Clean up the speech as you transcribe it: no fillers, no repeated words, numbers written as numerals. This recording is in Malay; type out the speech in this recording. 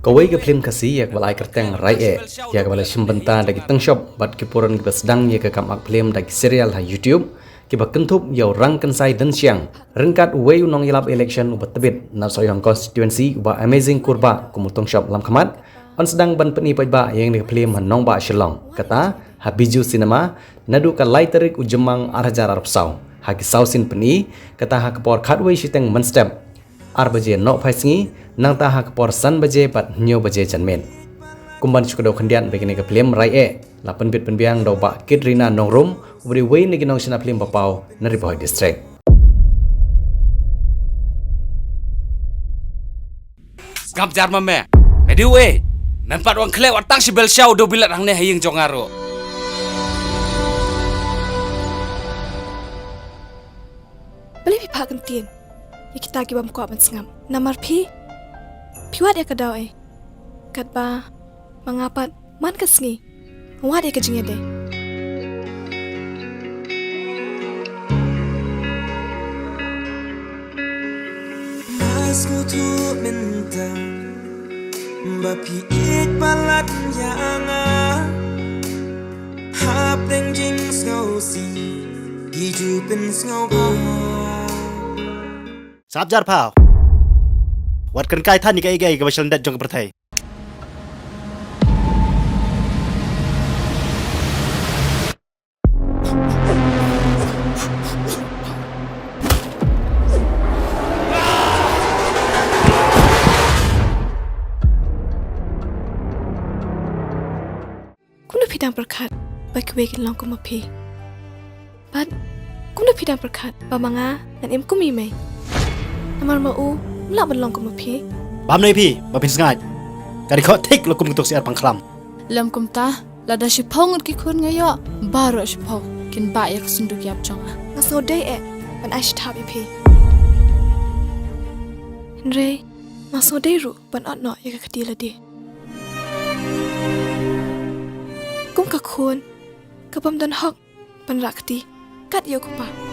Kawai ke Phlim kasih yak balai kerteng rai yak balai bynta dagi teng shop bat kipuran kita sedang yak kamak Phlim dagi serial ha YouTube kiba kentup yau rang kensai dan siang rengkat way unong yalap election ubat tebit na soyong constituency uba amazing kurba kumutong shop lam khamat on sedang ban peni pajba yang ni Phlim han Nongpoh Shillong kata habiju cinema Naduh ka lai Tarik Jymmang arhajar arpsau ha kisau sin peni kata ha kapor khatway siteng menstep ar baje no phaisngi nang ta ha kapor san baje pat nyo baje janmen kumban chukdo khandian begini ka Phlim rai lapan bit penbiang do ba kidrina nongrum ubri way ni ginong sina Phlim bapau nari Bhoi district Skam jar mame Naduh nampak wang klek watang si bel syau do bilat hang ne hayeng jongaro Boleh pi pak kentin ya kita ki bam ko ban sngam namar pi wat ya kadau kat ba mangapat man kasngi wa de ka jingya de Asku tu bynta bapi ik balat yanga hap deng jing sngau si giju pen sngewbha Sabjar pau. Watkan kai than ni kai gai ga basal dat jong perthai. Kuno pidang perkat bagi wekin long ko mapi. But kuno pidang perkat ba manga nan em kumi mai. Namar mau mula ban long ko mapi. Bam nei pi, bapin sngai. Kari kho thik lokum tuk siar pangkhlam. Lam kumta lada shipong ki khun ngayo baro shipong kin ba yak sunduk yap jonga. Ngaso day ban ash thabi pi. Henry ngaso day ru ban ot no ya ka khati la di. Kum ka khun ka bam dan hok ban rakti kat yo ko pa.